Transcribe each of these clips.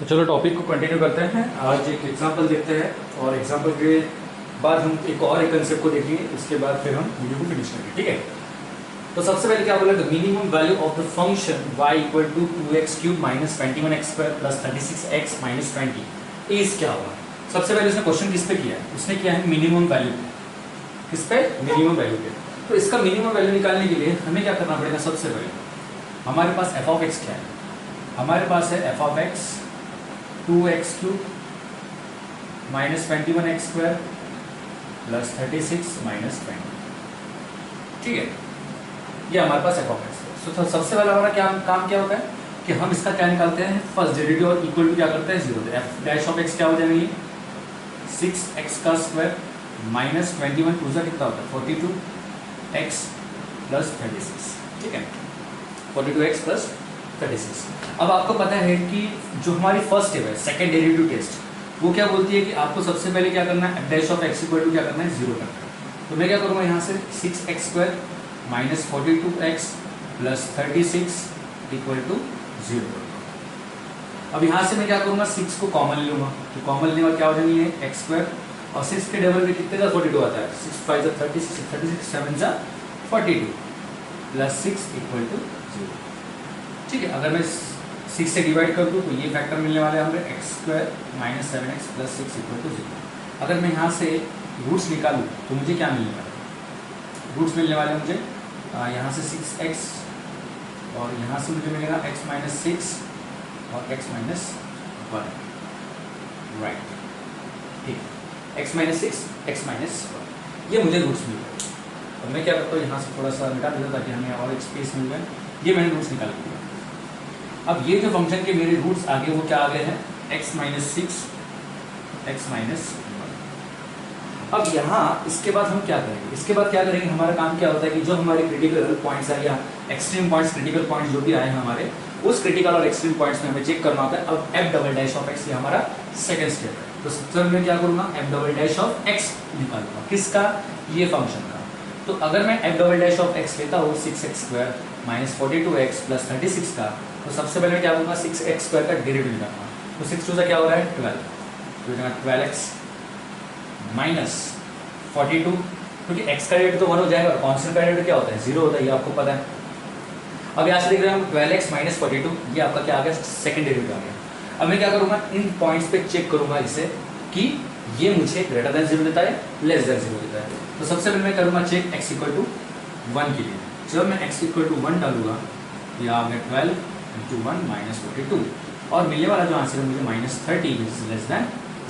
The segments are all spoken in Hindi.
तो चलो टॉपिक को कंटिन्यू करते हैं। आज एक एग्जांपल देखते हैं और एग्जांपल के बाद हम एक और एक कंसेप्ट को देखेंगे, उसके बाद फिर हम वीडियो को फिनिश करेंगे। ठीक है, तो सबसे पहले क्या बोला, the minimum value of the function y equal to 2x³ minus 21x² plus 36x minus 20 is क्या होगा। सबसे पहले उसने क्वेश्चन किस पे किया है, उसने किया है मिनिमम वैल्यू पे। किस पे? मिनिमम वैल्यू पे। तो इसका मिनिमम वैल्यू निकालने के लिए हमें क्या करना पड़ेगा, सबसे पहले हमारे पास f ऑफ x क्या है, हमारे पास है f of x 2x³ minus 21x² plus 36 minus 20। ठीक है, ये हमारे पास f ऑफ x है। तो सबसे पहला हमारा क्या काम क्या होता है कि हम इसका क्या निकालते हैं, फर्स्ट डेरिवेटिव और इक्वल टू क्या करते हैं 0। f डैश ऑफ x क्या हो जाएंगे 6x² माइनस 21 टू सा कितना होता है 42x प्लस 36। ठीक है, 42x प्लस 36। अब आपको पता है कि जो हमारी फर्स्ट स्टेप है सेकंड डेरिवेटिव टेस्ट, वो क्या बोलती है कि आपको सबसे पहले क्या करना है, f dash of x equal to क्या करना है 0 करना है। तो मैं क्या करूँगा यहाँ से 6x² minus 42x plus 36 equal to 0। अब यहाँ से मैं क्या करूँगा 6 को कॉमन लूँगा, तो कॉमन लेने में क्या हो जाएंगे x² और 6 के डबल में कितने का 42 आता है, 6 5 जा 36, 36 7 जा 42 प्लस 6 इक्वल टू 0। ठीक है, अगर मैं 6 से डिवाइड कर दूँ तो ये फैक्टर मिलने वाले हैं हमें x² minus 7x plus 6 equal to 0। अगर मैं यहाँ से रूट्स निकालूँ तो मुझे क्या मिलने वाला है, रूट्स मिलने वाले मुझे यहाँ से 6x और यहाँ से मुझे मिलेगा x माइनस 6 और x माइनस 1। राइट, ठीक है, x माइनस 6 x माइनस 1, ये मुझे रूट्स मिल गए। और मैं क्या करता हूँ यहाँ से थोड़ा सा मिटा देता ताकि हमें और एक स्पेस मिल जाए। ये मैंने रूट्स निकाल दिया। अब ये जो फंक्शन के मेरे रूट्स आगे वो क्या आ गए हैं x माइनस 6 x माइनस 1। अब यहाँ इसके बाद हम क्या करेंगे, इसके बाद क्या करेंगे, हमारा काम क्या होता है कि जो हमारे क्रिटिकल पॉइंट्स है या एक्सट्रीम पॉइंट्स, क्रिटिकल पॉइंट्स जो भी आए हैं हमारे, उस क्रिटिकल और एक्सट्रीम पॉइंट्स में हमें चेक करना होता है। अब f double dash of x ये हमारा सेकंड स्टेप है। तो सबसे मैं क्या करूँगा f double dash of x निकालूंगा, किसका, ये फंक्शन का। तो अगर मैं f double dash of x लेता हूँ 6x² माइनस 42x प्लस 36 का, तो सबसे पहले मैं क्या करूँगा 6x² का डेरिवेटिव निकालूंगा। तो 6 टू से क्या हो रहा है 12, तो 12x माइनस 42, क्योंकि x का डेरिवेटिव तो 1 हो जाएगा और कांस्टेंट का डेरिवेटिव क्या होता है 0 होता है, ये आपको पता है। अब यहाँ से देख रहे हैं हम 12x माइनस 42, ये आपका क्या आ गया, सेकंड डेरिवेटिव आ गया। अब मैं क्या करूँगा इन पॉइंट्स पे चेक करूँगा इसे कि ये मुझे ग्रेटर देन 0 देता है लेस देन 0 देता है। तो सबसे पहले मैं करूँगा चेक x इक्वल टू 1 के लिए। जब मैं x इक्वल टू 1 डालूंगा, या आ गया 12 इंटू 1 माइनस 42, और मिलने वाला जो आंसर है मुझे minus 30 which is less than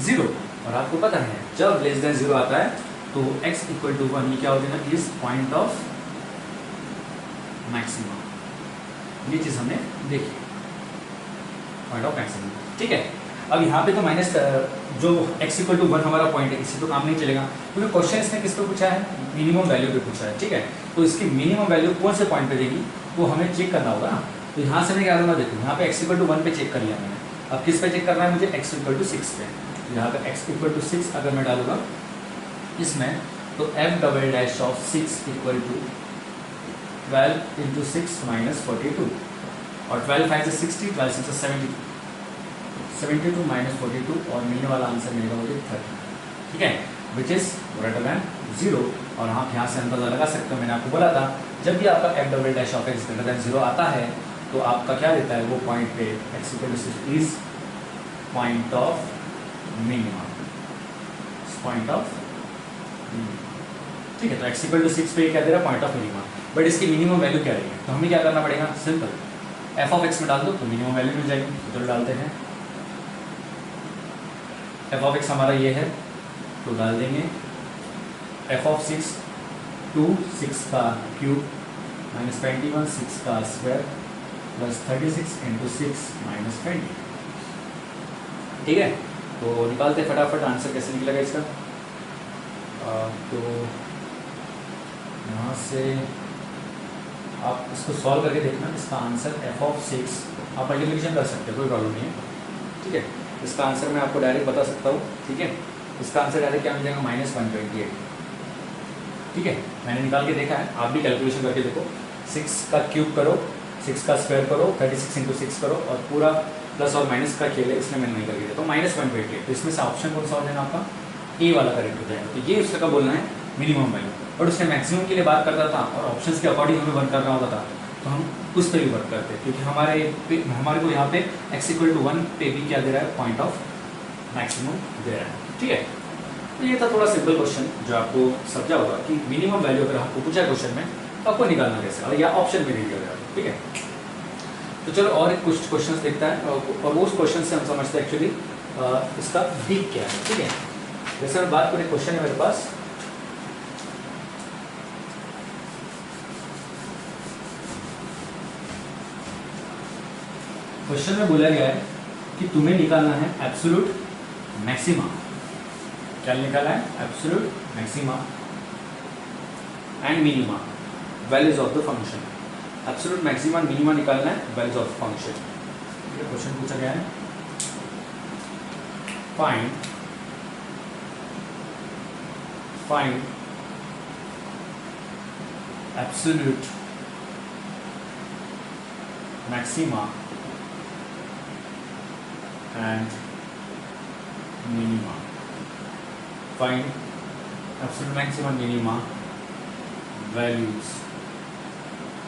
0। और आपको पता है जब लेस देन 0 आता है तो x इक्वल टू 1 ये क्या हो जाएगा, इज पॉइंट ऑफ मैक्सिमम। ये चीज़ हमने देखी, पॉइंट ऑफ मैक्सिमम। ठीक है, अब यहाँ पे तो माइनस जो x इक्वल टू 1 हमारा पॉइंट है, इससे तो काम नहीं चलेगा, क्योंकि क्वेश्चन इसने किस पे पूछा है, मिनिमम वैल्यू पे पूछा है। ठीक है, तो इसकी मिनिमम वैल्यू कौन से पॉइंट पे देगी वो हमें चेक करना होगा ना। तो यहाँ से मैं क्या करूँगा, देखो यहाँ पे x इक्वल टू 1 पे चेक कर लिया मैंने। अब किस पे चेक करना है मुझे, x इक्वल टू 6 पे। तो यहाँ पे x इक्वल टू 6 अगर मैं डालूंगा इसमें, तो f double dash of 6 equal to 12 into 6 minus 42, और 12 5 से 60, 12 6 से 72 माइनस 42, और मिलने वाला आंसर मिलेगा मुझे 30। ठीक है, विच इज ग्रेटर देन 0। और आप यहाँ से अंदाजा लगा सकते हो, मैंने आपको बोला था जब भी आपका f double dash of x greater than 0 आता है तो आपका क्या देता है, वो पॉइंट पे x equal to 6 is point of minimum, point of. ठीक है, तो x इक्वल टू 6 पे क्या दे रहा है, पॉइंट ऑफ मिनिमम। बट इसकी मिनिमम वैल्यू क्या रहेगी, तो हमें क्या करना पड़ेगा, सिंपल f ऑफ x में डाल दो तो मिनिमम वैल्यू मिल जाएगी। तो चलो डालते हैं, f ऑफ x हमारा ये है, तो डाल देंगे f ऑफ 6 2 6 का क्यूब माइनस 21 6 का स्क्वायर प्लस 36 इंटू 6 माइनस 20। ठीक है, तो निकालते फटाफट आंसर कैसे निकलेगा इसका। तो यहाँ से आप इसको सॉल्व करके देखना, इसका आंसर f ऑफ 6 आप मल्टीप्लिकेशन कर सकते हो, कोई प्रॉब्लम नहीं है। ठीक है, इसका आंसर मैं आपको डायरेक्ट बता सकता हूँ। ठीक है, इसका आंसर डायरेक्ट क्या मिल जाएगा, माइनस 128। ठीक है, मैंने निकाल के देखा है, आप भी कैलकुलेशन करके देखो। 6 का क्यूब करो, 6 का स्क्वायर करो, 36 इंटू 6 करो, और पूरा प्लस और माइनस का खेल है, इसलिए मैंने नहीं करके दिया। तो -128, तो इसमें से ऑप्शन कौन सा हो जाएगा आपका, ए वाला करेक्ट हो जाएगा। तो ये उसका बोलना है मिनिमम वैल्यू, और उसने मैक्सिमम के लिए बात करता था और ऑप्शंस के अकॉर्डिंग हमें वर्क करना होता था, तो हम उस पर भी वर्क करते हैं, क्योंकि हमारे को यहाँ पे x=1 पे भी क्या दे रहा है, पॉइंट ऑफ मैक्सिमम दे रहा है। ठीक है, तो ये था थोड़ा सिंपल क्वेश्चन जो आपको समझा होगा कि मिनिमम वैल्यू अगर आपको पूछा क्वेश्चन में तो आपको निकालना कैसे, और या ऑप्शन में दे दिया गया। ठीक है, तो चलो और एक कुछ क्वेश्चन देखता है, और वो उस क्वेश्चन से हम समझते हैं एक्चुअली इसका डीप क्या है। ठीक है, जैसे मैं बात करें, क्वेश्चन है मेरे पास, क्वेश्चन में बोला गया है कि तुम्हें निकालना है एब्सोल्यूट मैक्सिमा। क्या निकाला है, absolute maxima and minima values of the function. Absolute maxima and minima निकालना है, वैल्यूज ऑफ फंक्शन। ये क्वेश्चन पूछा गया है, find absolute maxima and minima. Find absolute maximum minima values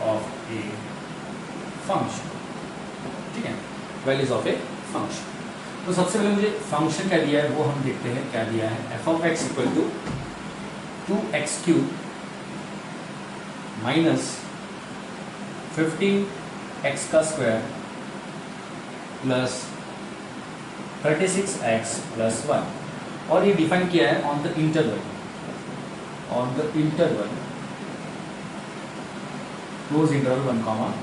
of a function. ठीक है, values of a function. तो सबसे पहले मुझे फंक्शन क्या दिया है वो हम देखते हैं। क्या दिया है, f(x) = 2x³ minus 15x² plus 36x + 1, और ये डिफाइन किया है on the interval close interval 1, 5।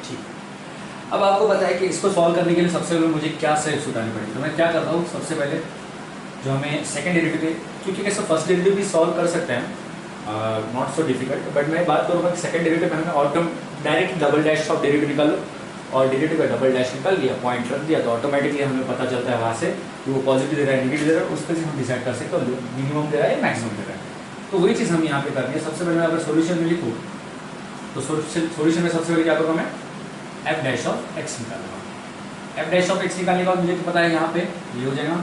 ठीक, अब आपको पता है कि इसको सॉल्व करने के लिए सबसे पहले मुझे क्या स्टेप्स उठानी पड़ेगी। तो मैं क्या करता हूँ, सबसे पहले जो हमें सेकंड डेरिवेटिव, क्योंकि कैसे फर्स्ट डेरिवेटिव भी सॉल्व कर सकते हैं, नॉट सो डिफिकल्ट, बट मैं बात करूँगा कि सेकंड डेरिवेटिव में हमें direct double dash of derivative निकाल लो, और डेरिवेटिव का डबल डैश निकाल लिया, पॉइंट रख दिया, तो ऑटोमेटिकली हमें पता चलता है वहाँ से कि वो पॉजिटिव दे रहा है, नेगेटिव दे रहा है, उस पर से हम डिसाइड कर सकते हैं मिनिमम दे रहा है या मैक्सिमम दे रहा है। तो वही चीज़ हम यहाँ पे करनी है। सबसे पहले मैं अगर सोल्यूशन में लिखूँ तो सोल्यूशन में सबसे पहले क्या करूँगा, मैं f'(x) निकालूंगा। f'(x) निकालने के बाद मुझे तो पता है यहाँ पे ये हो जाएगा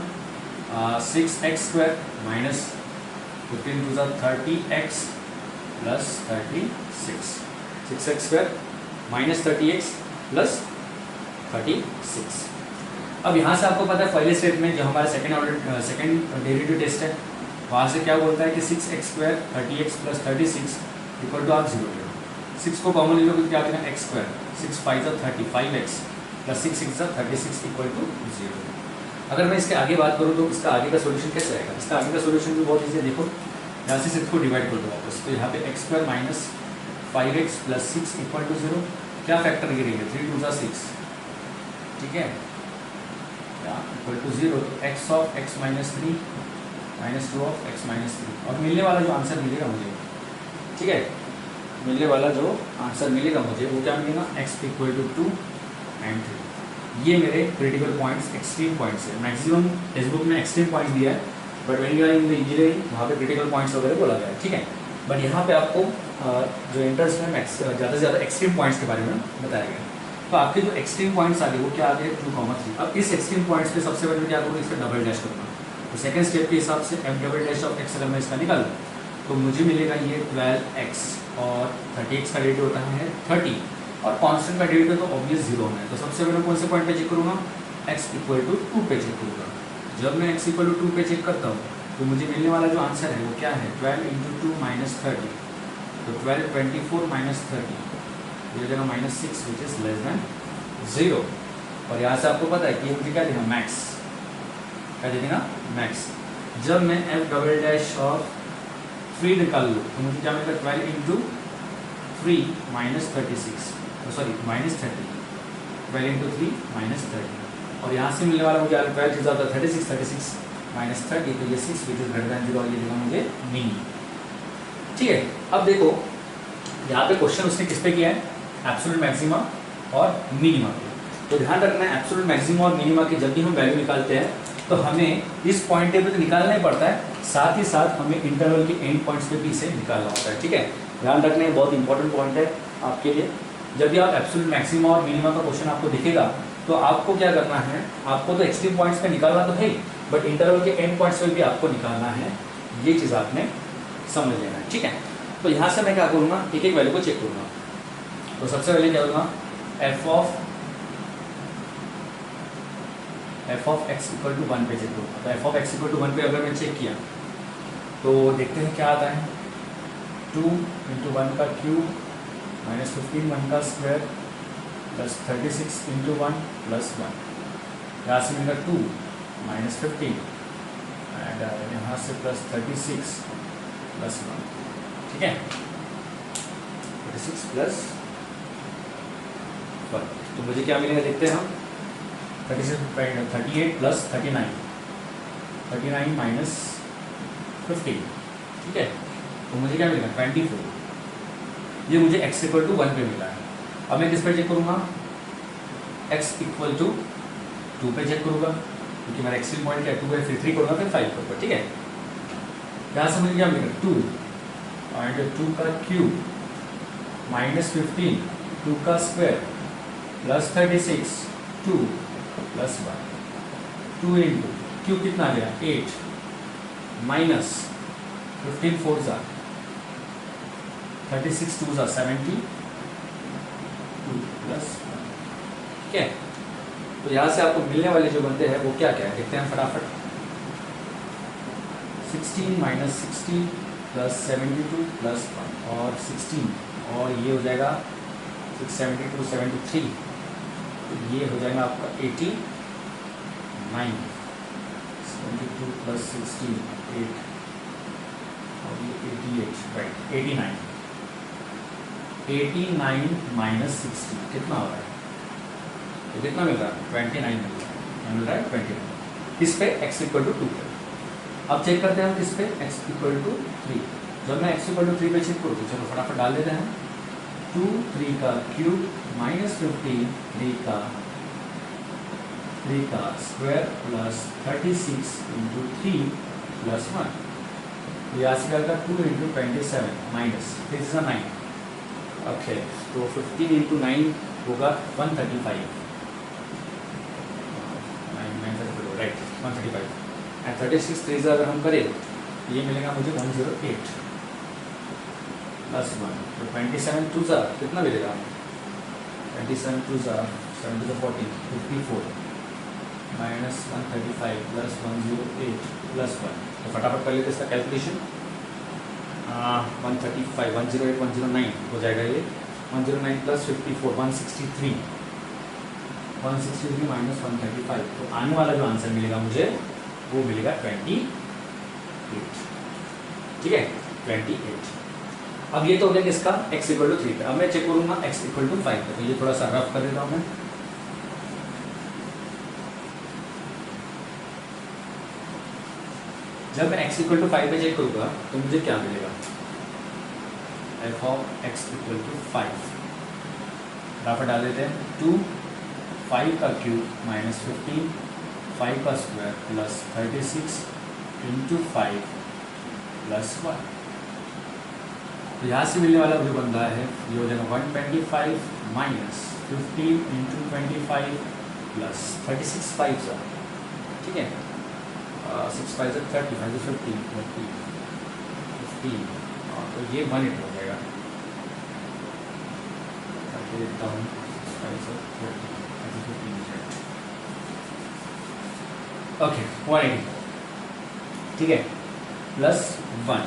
6x² minus 15 × 30x + 36, 6x² minus 30x + 36। अब यहाँ से आपको पता है पहले स्टेप में जो हमारा सेकंड डेरिवेटिव टेस्ट है, वहाँ से क्या बोलता है कि 6x² 30x + 36 = आप 0 ले लो। 6 को कॉमन ले लो, क्या देना, x², 6 × 5 = 35x + 6 × 6 = 36 = 0। अगर मैं इसके आगे बात करूँ तो इसका आगे का सोल्यूशन कैसे आएगा, इसका आगे का सोल्यूशन भी बहुत ईजी है। देखो, यहाँ से इसको डिवाइड कर दो वापस, तो यहाँ पे x² माइनस 5x + 6 = 0। क्या फैक्टर गिरेंगे, 3 × 2 = 6, ठीक है, = 0। तो x(x - 3) - 2(x - 3), और मिलने वाला जो आंसर मिलेगा मुझे, ठीक है, मिलने वाला जो आंसर मिलेगा मुझे वो क्या मिलेगा, x = 2 and 3। ये मेरे क्रिटिकल पॉइंट्स, एक्सट्रीम पॉइंट्स है। मैक्सिमम टेक्स्ट बुक में एक्सट्रीम पॉइंट्स दिया है, but when you are in the engineering वहाँ पे क्रिटिकल पॉइंट्स वगैरह बोला गया है, ठीक है। बट यहाँ पे आपको जो इंटरेस्ट में ज़्यादा से ज़्यादा एक्सट्रीम पॉइंट्स के बारे में बताया गया है। तो आपके जो एक्सट्रीम पॉइंट्स आ गए वो क्या आ गए, 2, 3। अब इस एक्सट्रीम पॉइंट्स पे सबसे पहले क्या करूँ, इसका डबल डैश करूँगा। तो सेकंड स्टेप के हिसाब से f'(x) अगर मैं इसका निकालूँ तो मुझे मिलेगा ये 12x, और 30x का डेरिवेटिव होता है 30, और कांस्टेंट का डेरिवेटिव तो ऑब्वियस 0 होना है। तो सबसे पहले कौन से पॉइंट पे चेक करूँगा, x = 2 पे चेक करूँगा। जब मैं x = 2 पे चेक करता हूँ तो मुझे मिलने वाला जो आंसर है वो क्या है, 12 × 2 - 30, तो 12 × 24 - 30, ये हो जाएगा -6 विच इज़ <0। और यहाँ से आपको पता है कि मुझे क्या देगा, मैक्स, क्या दे देगा, मैक्स। जब मैं f'(3) निकाल लूँ तो मुझे क्या मिलेगा, 12 × 3 - 36, सॉरी -30, 12 × 3 - 30, और यहाँ से मिलने वाला मुझे 12 चीज़ आता है 36, 36 - 30, तो ये 6 विच इज़ > 0, ये देगा मुझे मिनी, ठीक है। अब देखो यहाँ पे क्वेश्चन उसने किस पे किया है, एब्सोल्यूट मैक्सिमा और मिनिमा पे। तो ध्यान रखना है, एब्सोल्यूट मैक्सिमा और मिनिमा की जब भी हम वैल्यू निकालते हैं तो हमें इस पॉइंट पे तो निकालना ही पड़ता है, साथ ही साथ हमें इंटरवल के एंड पॉइंट्स पे भी इसे निकालना होता है, ठीक है। ध्यान रखना है, बहुत इंपॉर्टेंट पॉइंट है आपके लिए। जब भी आप एब्सोल्यूट मैक्सिमम और मिनिमम का क्वेश्चन आपको दिखेगा तो आपको क्या करना है, आपको तो एक्सट्रीम पॉइंट्स पे निकालना तो है, बट इंटरवल के एंड पॉइंट्स पे भी आपको निकालना है। ये चीज़ आपने समझ लेना है, ठीक है। तो यहाँ से मैं क्या करूँगा, एक एक वैल्यू को चेक करूँगा। तो सबसे पहले क्या करूँगा, F of X equal to 1 पे चेक करूँगा। तो F of X equal to 1 पे अगर मैं चेक किया तो देखते हैं क्या आता है। 2 इंटू 1 का क्यूब माइनस 15 1 का स्क्वायर प्लस 36 इंटू 1 प्लस 1। यहाँ से मिलेगा 2 माइनस 15 एंड यहाँ से प्लस 36 प्लस 1, ठीक है। 36 प्लस 1, तो मुझे क्या मिलेगा देखते हैं हम। 38 प्लस 39 माइनस 15, ठीक है। तो मुझे क्या मिलेगा 24। ये मुझे x इक्वल टू 1 पे मिला है। अब मैं किस पे चेक करूँगा, x इक्वल टू 2 पे चेक करूँगा, क्योंकि मेरा एक्सट्रीम पॉइंट क्या है 2 है, फिर 3 करूँगा, फिर 5 करूँगा, ठीक है। यहाँ से मुझे क्या मिलेगा 2 एंड 2 का क्यूब माइनस 15 2 का square plus 36 2 plus 1। 2 into cube कितना आ गया 8 माइनस 15 4 ज़ा 36 2 ज़ा 72 प्लस 1, ठीक है। तो यहाँ से आपको मिलने वाले जो बनते हैं वो क्या क्या है देखते हैं फटाफट। 16 माइनस 60 प्लस 72 प्लस 1 और 16 और ये हो जाएगा 672 73, तो ये हो जाएगा आपका 89। 72 प्लस 16 8 और ये 88, राइट 89। 89 माइनस 60 कितना हो रहा है, तो कितना मिल रहा है 29 मिल रहा है 29। किस पे x इक्वल टू 2 पे। अब चेक करते हैं हम किस पे, x इक्वल टू 3। जब मैं x इक्वल टू 3 पे चेक करूँ तो चलो फटाफट डाल देते हैं। 2 3 का क्यूब माइनस 15 3 का स्क्वायर प्लस 36 इंटू 3 प्लस 1। तो यहाँ से क्या 2 इंटू 27 माइनस 9। ओके, तो 15 इंटू 9 होगा 135, राइट 135 एंड 36 3 अगर हम करें तो ये मिलेगा मुझे 108 प्लस 1। तो 27 2 ज़ा कितना मिलेगा 27 2 ज़ा 7 to the 14 54 minus 135 plus 108 plus 1। तो फटाफट कर लेते इसका कैलकुलेशन। 135 108 109 हो जाएगा ये 109 प्लस 54 163 माइनस 135। तो आने वाला जो आंसर मिलेगा मुझे वो मिलेगा 28, ठीक है 28। अब ये तो हो गया किसका x इक्वल टू 3 पे। अब मैं चेक करूंगा x इक्वल टू 5 पे, तो ये थोड़ा सा रफ कर देता हूँ मैं। जब मैं x इक्वल टू 5 पे चेक करूंगा तो मुझे क्या मिलेगा, F of x equal to 5। फटाफट डाल देते हैं। 2 5 का क्यूब माइनस 15 5 का स्क्वायर प्लस 36 इंटू 5 प्लस 1। तो यहाँ से मिलने वाला जो बन रहा है ये हो जाएगा 125 माइनस 15 इंटू 25 प्लस 36 5 सा, ठीक है 6 5 से 35 से 15 तो ये 180 हो जाएगा। ओके 180, ठीक है प्लस 1।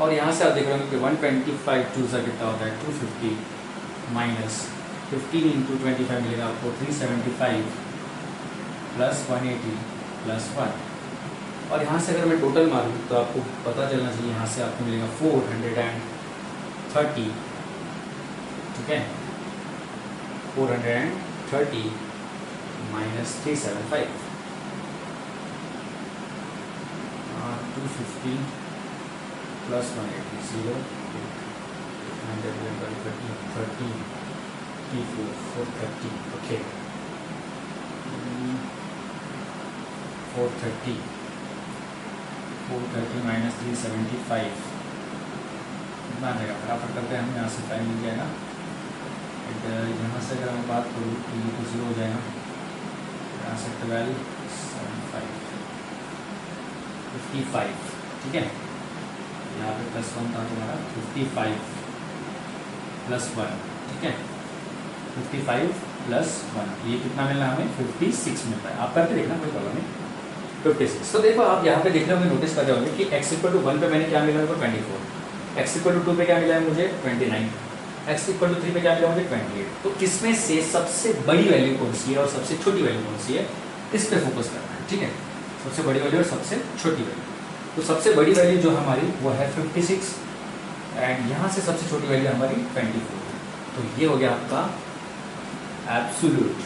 और यहाँ से आप देख रहे हो कि 125 2 सा कितना होता है 250 माइनस 15 इंटू 25 मिलेगा आपको 375 प्लस 180 प्लस 1। और यहाँ से अगर मैं टोटल मारूँ तो आपको पता चलना चाहिए, यहाँ से आपको मिलेगा 430, ठीक है 430 माइनस 375 250 प्लस 180 0 30 430, ओके 430 माइनस 375 कितना आ जाएगा, फटाफट करते हैं हम, यहाँ से टाइम मिल जाएगा यहाँ से अगर मैं बात करूँ तो ये तो 0 हो जाएगा, यहाँ से 12 7 5 55, ठीक है। यहाँ पे +1 था तुम्हारा 55 + 1, ठीक है। 55 + 1 ये कितना मिल रहा है हमें? 56 मिल रहा है। आप करके देखना, कोई प्रॉब्लम नहीं। 56। तो देखो आप यहाँ पे देख रहे होंगे, नोटिस कर रहे होंगे कि x = 1 पे मैंने क्या मिला है? 24। x = 2 पे क्या मिला है मुझे? 29। x = 3 पे क्या मिला मुझे? 28। तो इसमें से सबसे बड़ी वैल्यू कौन सी है और सबसे छोटी वैल्यू कौन सी है, इस पे फोकस करना है, ठीक है। सबसे बड़ी वैल्यू और सबसे छोटी वैल्यू। तो सबसे बड़ी वैल्यू जो हमारी वो है 56 एंड यहाँ से सबसे छोटी वैल्यू हमारी 24। तो ये हो गया आपका एब्सोल्यूट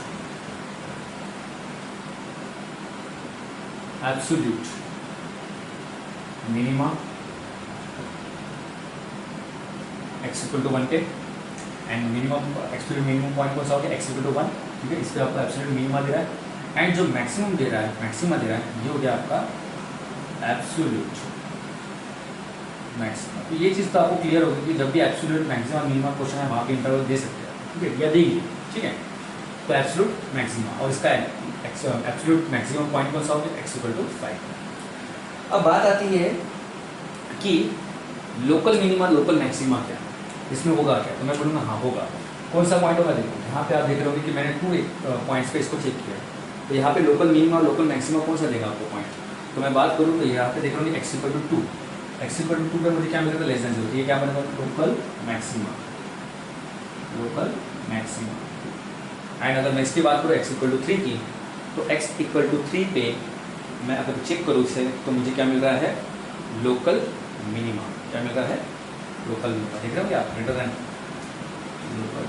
मिनिमा x = 1 पे, and minimum absolute minimum point कौन सा हो गया? x = 1, ठीक है। इस पर आपको एब्सोल्यूट मिनिमा दे रहा है एंड जो मैक्सिमम दे रहा है, मैक्सिमा दे रहा है, ये हो गया आपका एब्सोल्यूट मैक्सिमा। तो ये चीज़ तो आपको क्लियर होगी कि जब भी एब्सोल्यूट मैक्सिमा मिनिमा क्वेश्चन है वहाँ पे इंटरवल दे सकते हैं, ठीक है, या देंगे, ठीक है। तो एब्सोल्यूट मैक्सिमा और इसका एब्सोल्यूट मैक्सिमम पॉइंट कौन सा हो गया? x = 5। अब बात आती है कि लोकल मिनिमा लोकल मैक्सिमा क्या है, इसमें होगा क्या? तो मैं बोलूँगा हाँ होगा। कौन सा पॉइंट होगा? देखो यहाँ पे आप देख रहे होंगे कि मैंने 2 पॉइंट्स पे इसको चेक किया। तो यहाँ पे लोकल मिनिमा लोकल मैक्सिमा कौन सा देगा आपको पॉइंट? तो मैं बात करूँ तो यहाँ पे देख रहा हूँ x = 2। x = 2 पे मुझे क्या मिलेगा? <0। ये क्या बनेगा? Local maxima. एंड अगर मैं इसकी बात करूँ x = 3 की, तो x = 3 पे मैं अगर चेक करूँ इसे तो मुझे क्या मिल रहा है? Local minima. क्या मिल रहा है? Local minima. देख रहे हो क्या आप? ग्रेटर देन लोकल,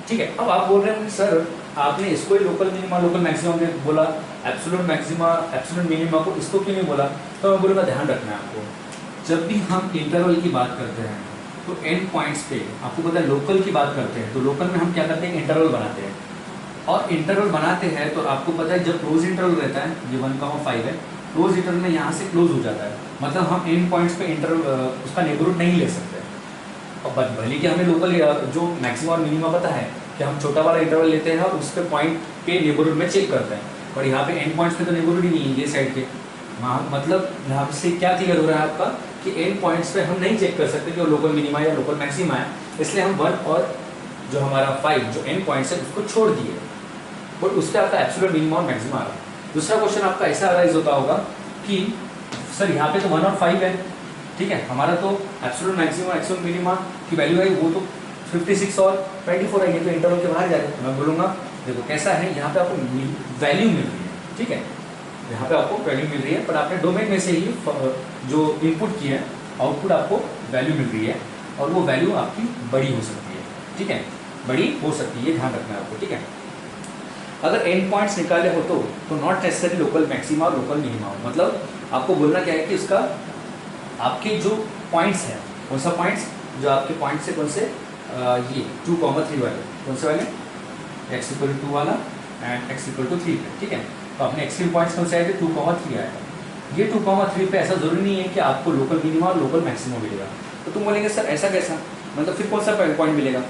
ठीक है। अब आप बोल रहे हैं सर आपने इसको ही लोकल मिनिमा लोकल मैक्सिमम में बोला, एब्सोल्यूट मैक्सिमा एब्सोल्यूट मिनिमा को इसको क्यों नहीं बोला? तो मैं बोलूँगा ध्यान रखना है आपको, जब भी हम इंटरवल की बात करते हैं तो एंड पॉइंट्स पे आपको पता है लोकल की बात करते हैं, तो लोकल में हम क्या करते हैं? इंटरवल बनाते हैं। और इंटरवल बनाते हैं तो आपको पता है जब क्लोज इंटरवल रहता है, ये 1,5 है, क्लोज इंटरवल में यहाँ से क्लोज हो जाता है, मतलब हम एंड पॉइंट्स पे इंटरवल उसका नेबरहुड नहीं ले सकते। और भले कि हमें लोकल जो मैक्सिमम और मिनिमम पता है कि हम छोटा वाला इंटरवल लेते हैं और उस पे पॉइंट पे नेबरहुड में चेक करते हैं, पर यहाँ पे एंड पॉइंट्स पे तो नेबरहुड ही नहीं है ये साइड के। वहाँ मतलब यहाँ से क्या क्लियर हो रहा है आपका कि एंड पॉइंट्स पे हम नहीं चेक कर सकते कि वो लोकल मिनिमा या लोकल मैक्सिमा है, इसलिए हम 1 और जो हमारा 5 जो एंड पॉइंट्स है उसको छोड़ दिए, बट उस पर आपका एब्सोल्यूट मिनिमा और मैक्सिमा आ रहा है। दूसरा क्वेश्चन आपका ऐसा अराइज होता होगा कि सर यहाँ पे तो 1 और 5 है, ठीक है, हमारा तो एब्सोल्यूट मैक्सिमा एब्सोल्यूट मिनिमा की वैल्यू है वो तो 56 और 24 है, ये तो इंटरवल के बाहर जाएगा। मैं बोलूँगा देखो कैसा है, यहाँ पे आपको वैल्यू मिल रही है, ठीक है, यहाँ पे आपको वैल्यू मिल रही है, पर आपने डोमेन में से ही जो इनपुट की है आउटपुट आपको वैल्यू मिल रही है और वो वैल्यू आपकी बड़ी हो सकती है, ठीक है, बड़ी हो सकती है, ध्यान रखना है आपको, ठीक है। अगर एंड पॉइंट्स निकाले हो तो नॉट नेसेसरी लोकल मैक्सिमा और लोकल मिनिमा हो, मतलब आपको बोलना क्या है कि उसका आपके जो पॉइंट्स हैं कौन सा पॉइंट्स जो आपके पॉइंट से कौन से ये 2,3 वाले कौन से वाले x = 2 वाला एंड x = 3 पे, ठीक है। तो अपने एक्सट्रीम पॉइंट्स कौन से आए थे? 2,3 आएगा। ये 2,3 पे ऐसा जरूरी नहीं है कि आपको लोकल मिनिमा और लोकल मैक्सिमा मिलेगा। तो तुम बोलेंगे सर ऐसा कैसा, मतलब फिर कौन सा पॉइंट मिलेगा?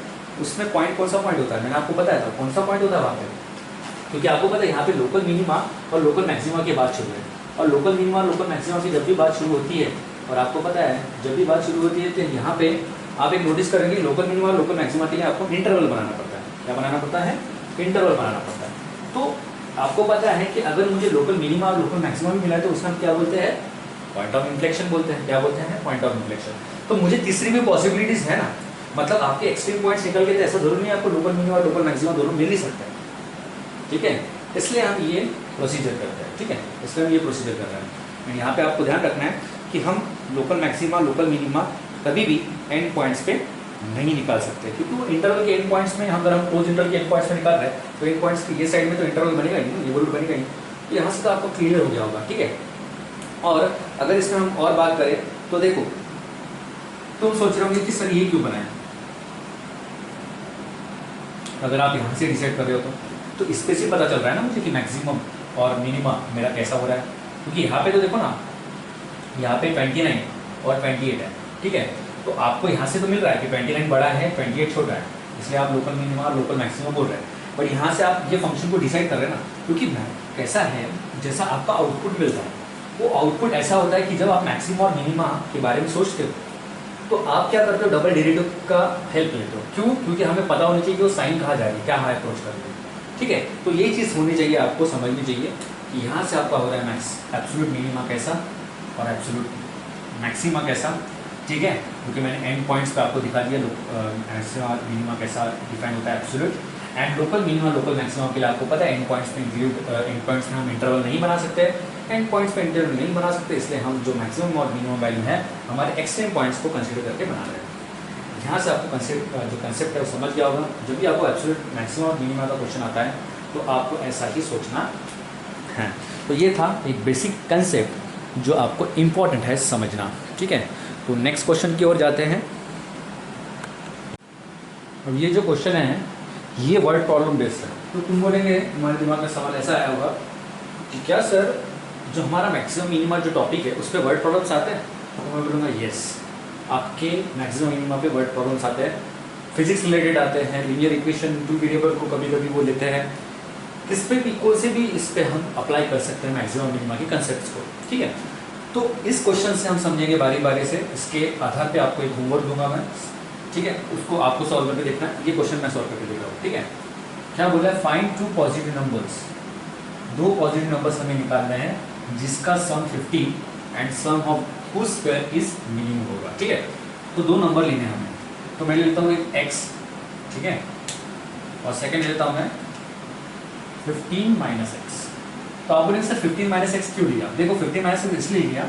उसमें पॉइंट कौन सा पॉइंट होता है? मैंने आपको बताया था कौन सा पॉइंट होता है वहाँ पे, क्योंकि आपको पता है यहाँ पे लोकल मिनिमा और लोकल मैक्सिमा की बात शुरू है, और लोकल मिनिमा और लोकल मैक्सिमा की जब भी बात शुरू होती है, और आपको पता है जब भी बात शुरू होती है तो यहाँ पे आप एक नोटिस करेंगे लोकल मिनिमा और लोकल मैक्सिमा के लिए आपको इंटरवल बनाना पड़ता है। क्या बनाना पड़ता है? इंटरवल बनाना पड़ता है। तो आपको पता है कि अगर मुझे लोकल मिनिमा और लोकल मैक्सिमा भी मिला है तो उसका हम क्या बोलते हैं? पॉइंट ऑफ इन्फ्लेक्शन बोलते हैं। क्या बोलते हैं? Point of inflection. तो मुझे तीसरी भी पॉसिबिलिटीज है ना, मतलब आपके एक्सट्रीम पॉइंट्स निकल के तो ऐसा जरूर नहीं है आपको लोकल मिनिमा और लोकल मैक्सिमा दोनों मिल ही सकते हैं, ठीक है, इसलिए हम ये प्रोसीजर करते हैं, ठीक है, इसलिए हम ये प्रोसीजर कर रहे हैं। यहाँ पे आपको ध्यान रखना है कि हम लोकल मैक्सिमा लोकल मिनिमा कभी भी एंड पॉइंट्स पे नहीं निकाल सकते, क्योंकि इंटरवल के एंड पॉइंट्स में अगर हम क्लोज इंटरवल के एंड पॉइंट्स में निकाल रहे हैं तो एंड पॉइंट्स की ये साइड में तो इंटरवल बनेगा ही नहीं, नेबरहुड बनेगा ही। तो यहाँ से तो आपको क्लियर हो गया होगा, ठीक है। और अगर इसमें हम और बात करें तो देखो तुम सोच रहे होंगे कि सर ये क्यों बनाया, अगर आप यहाँ से डिसाइड कर रहे हो तो इससे से पता चल रहा है ना मुझे कि मैक्सिमम और मिनिमा मेरा कैसा हो रहा है, क्योंकि यहाँ पे तो देखो ना, यहाँ पे 29 और 28 है, ठीक है, तो आपको यहाँ से तो मिल रहा है कि 29 बड़ा है, 28 छोटा है, इसलिए आप लोकल मिनिमा और लोकल मैक्सिमम बोल रहे हैं। पर यहाँ से आप ये फंक्शन को डिसाइड कर रहे हैं ना, क्योंकि कैसा है, जैसा आपका आउटपुट मिलता है वो आउटपुट ऐसा होता है कि जब आप मैक्सिमम और मिनिमा के बारे में सोचते हो तो आप क्या करते हो, डबल डेरिवेटिव का हेल्प लेते हो। क्यों? क्योंकि हमें पता होना चाहिए कि वो साइन कहाँ जा रही है, क्या हमें अप्रोच कर रही है। ठीक है, तो ये चीज़ होनी चाहिए, आपको समझनी चाहिए कि यहाँ से आपका हो रहा है मैक्स एब्सोल्यूट मिनिमा कैसा और एब्सोल्यूट मैक्सिमा कैसा। ठीक है, क्योंकि मैंने एंड पॉइंट्स पे आपको दिखा दिया मैक्सिमा और मिनिमा कैसा डिफाइन होता है absolute. And local minima local maxima के लिए आपको पता है एंड पॉइंट्स पे एंड पॉइंट्स में हम इंटरवल नहीं बना सकते, एंड पॉइंट्स पे इंटरवल नहीं बना सकते, इसलिए हम जो मैक्सिमम और मिनिमम वैल्यू है हमारे एक्सट्रीम पॉइंट्स को कंसीडर करके बना रहे हैं। यहाँ से आपको जो कंसेप्ट है वो समझ गया होगा। जब भी आपको एब्सोल्यूट मैक्सिमम और मिनिमा का क्वेश्चन आता है तो आपको ऐसा ही सोचना है। तो ये था एक बेसिक कंसेप्ट जो आपको इम्पॉर्टेंट है समझना। ठीक है, तो नेक्स्ट क्वेश्चन की ओर जाते हैं। अब ये जो क्वेश्चन है ये वर्ड प्रॉब्लम बेस्ड है। तो तुम बोलेंगे, तुम्हारे दिमाग में सवाल ऐसा आया होगा कि क्या सर जो हमारा मैक्सिमम मिनिमा जो टॉपिक है उस पर वर्ड प्रॉब्लम्स आते हैं? तो मैं बोलूँगा येस, आपके मैक्सिमम मिनिमा पे वर्ड प्रॉब्लम्स आते हैं, फिजिक्स रिलेटेड आते हैं, लीनियर इक्वेशन टू वेरिएबल को कभी कभी वो लेते हैं, इस पर भी कोई से भी इस पर हम अप्लाई कर सकते हैं मैक्सिमम मिनिमा के कंसेप्ट को। ठीक है, तो इस क्वेश्चन से हम समझेंगे बारी बारी से, इसके आधार पे आपको एक होमवर्क दूंगा मैं। ठीक है, उसको आपको सॉल्व करके देखना है। ये क्वेश्चन मैं सॉल्व करके देख रहा हूँ। ठीक है, क्या बोला है, फाइंड टू पॉजिटिव नंबर्स, दो पॉजिटिव नंबर्स हमें निकालने हैं जिसका sum 15 and sum of whose square is minimum होगा। ठीक है, तो दो नंबर लेने हैं हमें। तो मैं लेता हूँ एक x, ठीक है, और सेकेंड लेता हूँ मैं 15 माइनस एक्स। तो आप बोलेंगे सर 15 माइनस एक्स क्यों लिया? देखो 15 माइनस एक्स इसलिए लिया,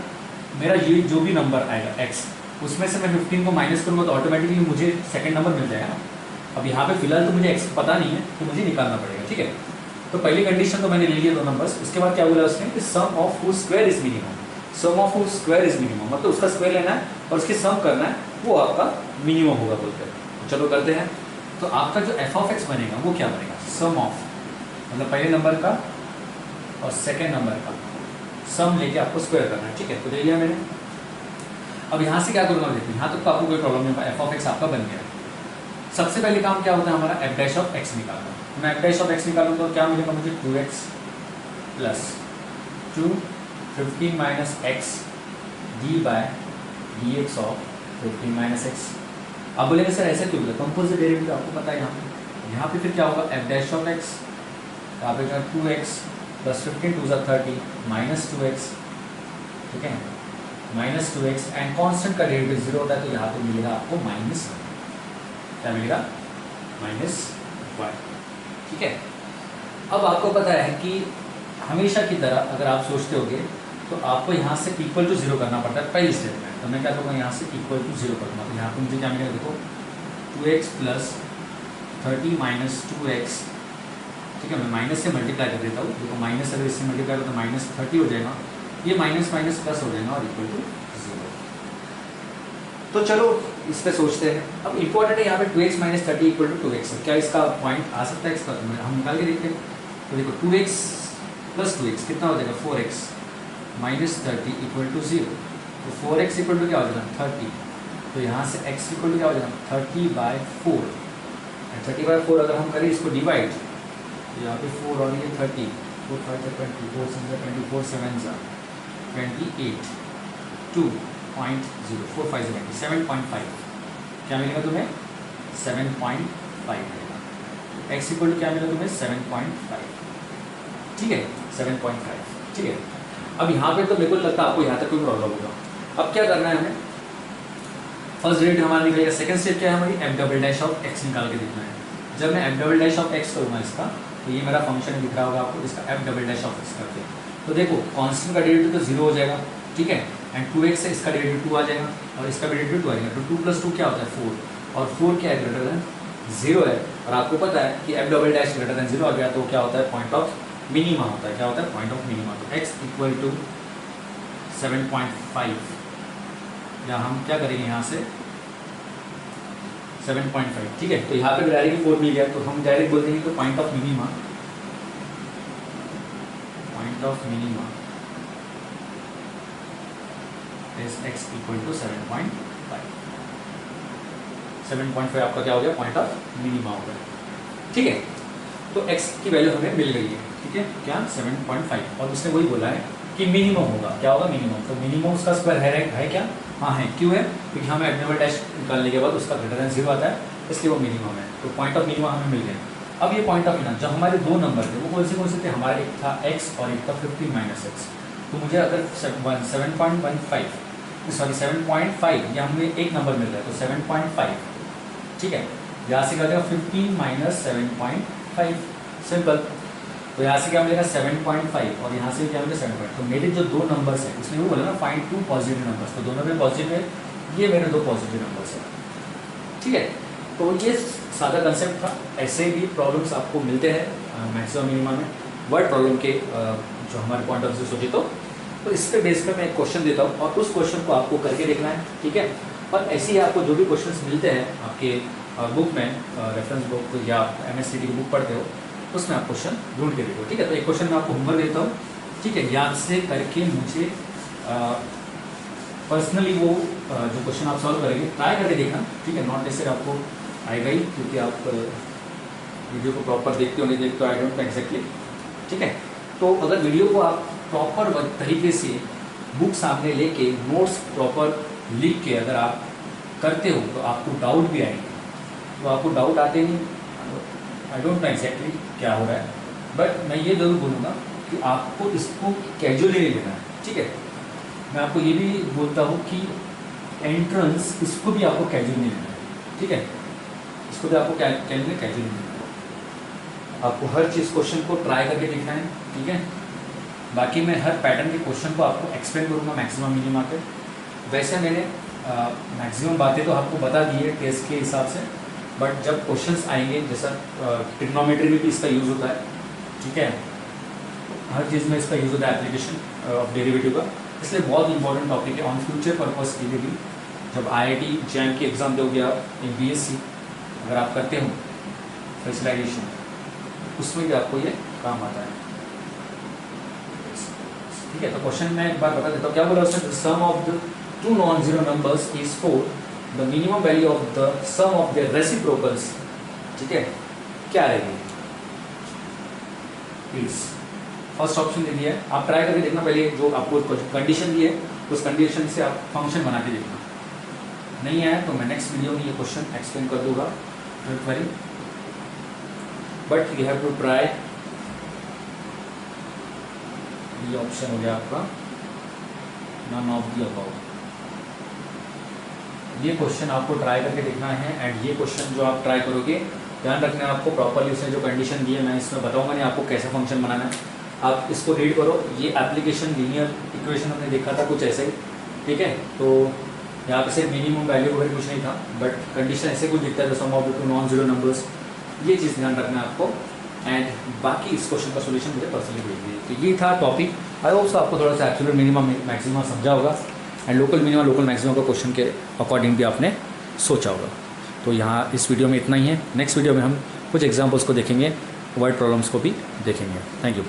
मेरा ये जो भी नंबर आएगा x उसमें से मैं 15 को माइनस करूँगा तो ऑटोमेटिकली मुझे सेकंड नंबर मिल जाएगा ना। अब यहाँ पे फिलहाल तो मुझे x पता नहीं है तो मुझे निकालना पड़ेगा। ठीक है, तो पहली कंडीशन तो मैंने ले लिया दो नंबर्स। उसके बाद क्या बोला उसने कि sum of whose square is minimum, sum of whose square is minimum, मतलब उसका स्क्वायर लेना है और उसकी सम करना है, वो आपका मिनिमम होगा बोलते हैं। तो चलो करते हैं। तो आपका जो एफ ऑफ एक्स बनेगा वो क्या बनेगा, सम ऑफ मतलब पहले नंबर का और सेकेंड नंबर का सम लेके आपको स्क्वायर करना है। ठीक है, तो ले लिया मैंने। अब यहाँ से क्या करूँगा, देखिए यहाँ तक तो आपको कोई प्रॉब्लम नहीं होगा, एफ ऑफ एक्स आपका बन गया। सबसे पहले काम क्या होता है हमारा, एफ डैश ऑफ एक्स निकालना। मैं एफ डैश ऑफ एक्स निकालूँ तो क्या मिलेगा मुझे, 2x plus 2 15 minus X D by D X of 15 minus X. अब बोलेंगे सर ऐसे क्यों, कंपोजिट डेरिवेटिव आपको पता है यहाँ पे फिर क्या होगा, एफ डैश ऑफ एक्स, यहाँ पे 2x प्लस 15 2 30 माइनस 2x, ठीक है, माइनस 2x एंड कांस्टेंट का डेरिवेटिव 0 होता है तो यहाँ पे मिलेगा आपको माइनस, क्या मिलेगा, माइनस 1। ठीक है, अब आपको पता है कि हमेशा की तरह अगर आप सोचते होगे तो आपको यहाँ से इक्वल टू 0 करना पड़ता है पहली स्टेप में। तो मैं क्या करूँगा, यहाँ से इक्वल टू 0 करूँगा तो यहाँ पे मुझे क्या मिलेगा, देखो 2x प्लस 30 माइनस 2x, ठीक है, मैं माइनस से मल्टीप्लाई कर देता हूँ। देखो माइनस अगर इससे मल्टीप्लाई करो तो माइनस 30 हो जाएगा, ये माइनस माइनस प्लस हो जाएगा और इक्वल टू 0। तो चलो इस पर सोचते हैं। अब इंपॉर्टेंट है यहाँ पे 2x minus 30 equal to 2x, क्या इसका पॉइंट आ सकता है इसका, तो हम निकाल के देखते हैं। तो देखो 2x प्लस 2x कितना हो जाएगा, 4x माइनस 30 इक्वल टू 0। तो 4x इक्वल टू क्या हो जाएगा, 30। तो यहाँ से x इक्वल टू क्या हो जाएगा, 30/4। 30/4 अगर हम करें इसको डिवाइड, तो यहाँ पे 4 और ये 30, 4 5 20, 4 24 7 28, 2.0, 4 5 20, 7.5 क्या मिलेगा तुम्हें, 7.5 मिलेगा। x इक्वल टू क्या मिलेगा तुम्हें, 7.5। ठीक है, 7.5। ठीक है, अब यहाँ पे तो मेरे को लगता है आपको यहाँ तक कोई प्रॉब्लम होगा। अब क्या करना है हमें, फर्स्ट डेट हमारा निकलेगा, सेकंड स्टेप क्या है हमारी, F double dash of x निकाल के देखना है। जब मैं F double dash of x करूँगा इसका, तो ये मेरा फंक्शन दिख रहा होगा आपको, इसका F double dash of x करके, तो देखो कांस्टेंट का डेरिवेटिव तो 0 हो जाएगा, ठीक है, एंड 2x है इसका डेरिवेटिव 2 आ जाएगा और इसका डेरिवेटिव 2 आ जाएगा। तो 2 + 2 क्या होता है, 4, और 4 क्या है, ग्रेटर देन 0 है। और आपको पता है कि F double dash greater than 0 आ गया तो क्या होता है, पॉइंट ऑफ मिनिमा होता है। क्या होता है, पॉइंट ऑफ मिनिमा। तो x इक्वल टू 7.5, या हम क्या करेंगे यहाँ से 7.5, ठीक है। तो यहाँ पे डायरेक्ट 4 मिल गया तो हम डायरेक्ट बोल देंगे तो point of minima is x equal to 7.5। 7.5 आपका क्या हो गया, पॉइंट ऑफ मिनिमा हो गया। ठीक है, तो x की वैल्यू हमें मिल गई है। ठीक है, क्या 7.5, और उसने वही बोला है कि मिनिमम होगा, क्या होगा मिनिमम। तो मिनिमम उसका स्क्वायर है क्या, हाँ है, क्यों है, क्योंकि हमें एबनॉर्मल टेस्ट निकालने के बाद उसका ग्रेटर देन 0 आता है, इसलिए वो मिनिमम है। तो पॉइंट ऑफ मिनिमम हमें मिल गया। अब ये पॉइंट ऑफ मिनिमम, जब हमारे दो नंबर थे वो कौन से थे, हमारा एक था x और एक था 15 - x। तो मुझे अगर 7.15 सॉरी 7.5 या हमें एक नंबर मिल रहा है तो 7.5, ठीक है, यहाँ से क्या हो जाएगा 15 - 7.5, सिंपल। तो यहाँ से क्या मिलेगा 7.5 और यहाँ से क्या मिलेगा 7.5। तो मेरे जो दो नंबर्स हैं, उसने वो बोला ना फाइंड 2 पॉजिटिव नंबर्स, तो दोनों में पॉजिटिव है, ये मेरे 2 पॉजिटिव नंबर्स हैं। ठीक है, तो ये सादा कंसेप्ट था। ऐसे भी प्रॉब्लम्स आपको मिलते हैं मैक्सिमम मिनिमम में वर्ड प्रॉब्लम के, जो हमारे पॉइंट ऑफ व्यू सोचे तो इस पे बेस पे मैं एक क्वेश्चन देता हूँ और उस क्वेश्चन को आपको करके देखना है। ठीक है, और ऐसे ही आपको जो भी क्वेश्चंस मिलते हैं आपके बुक में, रेफरेंस बुक या MSCT की बुक पढ़ते हो, उसमें आप क्वेश्चन ढूंढ के देखो। ठीक है, तो एक क्वेश्चन मैं आपको होमवर्क देता हूँ, ठीक है, याद से करके मुझे पर्सनली वो जो क्वेश्चन आप सॉल्व करेंगे ट्राई करके देखना। ठीक है, नॉट नेसेसरी आपको आएगा ही, क्योंकि आप वीडियो को प्रॉपर देखते हो नहीं देखते हो, आई डोंट नो एग्जैक्टली। ठीक है, तो अगर वीडियो को आप प्रॉपर तरीके से बुक सामने लेके नोट्स प्रॉपर लिख के अगर आप करते हो तो आपको डाउट भी आएंगे। तो आपको डाउट आते नहीं, आई डोंट नो एग्जैक्टली क्या हो रहा है, बट मैं ये ज़रूर बोलूँगा कि आपको इसको कैजुअली नहीं लेना है। ठीक है, मैं आपको ये भी बोलता हूँ कि एंट्रेंस इसको भी आपको कैजुअली नहीं लेना है। ठीक है, इसको भी आपको कैजुअली नहीं लेना है, आपको हर चीज़ क्वेश्चन को ट्राई करके देखना है। ठीक है, बाकी मैं हर पैटर्न के क्वेश्चन को आपको एक्सप्लेन करूँगा मैक्सिमम मिनिमम के। वैसे मैंने मैक्सिमम बातें तो आपको बता दी है टेस्ट के हिसाब से, बट जब क्वेश्चंस आएंगे, जैसा ट्रिग्नोमेट्री में भी इसका यूज़ होता है। ठीक है, हर चीज़ में इसका यूज़ होता है एप्लीकेशन ऑफ डेरिवेटिव का, इसलिए बहुत इंपॉर्टेंट टॉपिक है ऑन फ्यूचर पर्पस के लिए भी। जब IIT JAM की एग्ज़ाम दोगे आप, एक BSc अगर आप करते हो स्पेशलाइजेशन, उसमें भी आपको ये काम आता है। ठीक है, तो क्वेश्चन मैं एक बार बता देता हूँ क्या बोला उसने, sum of the 2 nonzero numbers is 4, the minimum value of the sum of the reciprocals, ठीक है, क्या रहेगी प्लीज। फर्स्ट ऑप्शन दे दिया है, आप ट्राई करके देखना। पहले जो आपको कंडीशन दी है उस कंडीशन से आप फंक्शन बना के देखना। नहीं आया तो मैं नेक्स्ट वीडियो में ये क्वेश्चन एक्सप्लेन कर दूंगा, don't worry, but you have to try. ये ऑप्शन हो गया आपका नन ऑफ द अबव। ये क्वेश्चन आपको ट्राई करके देखना है, एंड ये क्वेश्चन जो आप ट्राई करोगे ध्यान रखना है आपको प्रॉपरली उसने जो कंडीशन दी है, मैं इसमें बताऊंगा नहीं आपको कैसे फंक्शन बनाना है। आप इसको रीड करो, ये एप्लीकेशन लीनियर इक्वेशन हमने देखा था कुछ ऐसे ही। ठीक है, तो यहाँ पे सिर्फ मिनिमम वैल्यू वगैरह कुछ नहीं था, बट कंडीशन ऐसे कुछ दिखता है, सम ऑफ द 2 नॉन-जीरो नंबर्स। ये चीज़ ध्यान रखना है आपको, एंड बाकी इस क्वेश्चन का सोल्यूशन मुझे पर्सनली भेज दीजिए। तो ये था टॉपिक, आई होप सो आपको थोड़ा सा एब्सोल्यूट मिनिमम मैक्सिमम समझा होगा, and local minimum local maximum का क्वेश्चन के अकॉर्डिंग भी आपने सोचा होगा। तो यहाँ इस वीडियो में इतना ही है। नेक्स्ट वीडियो में हम कुछ एग्जाम्पल्स को देखेंगे, वर्ड प्रॉब्लम्स को भी देखेंगे। Thank you.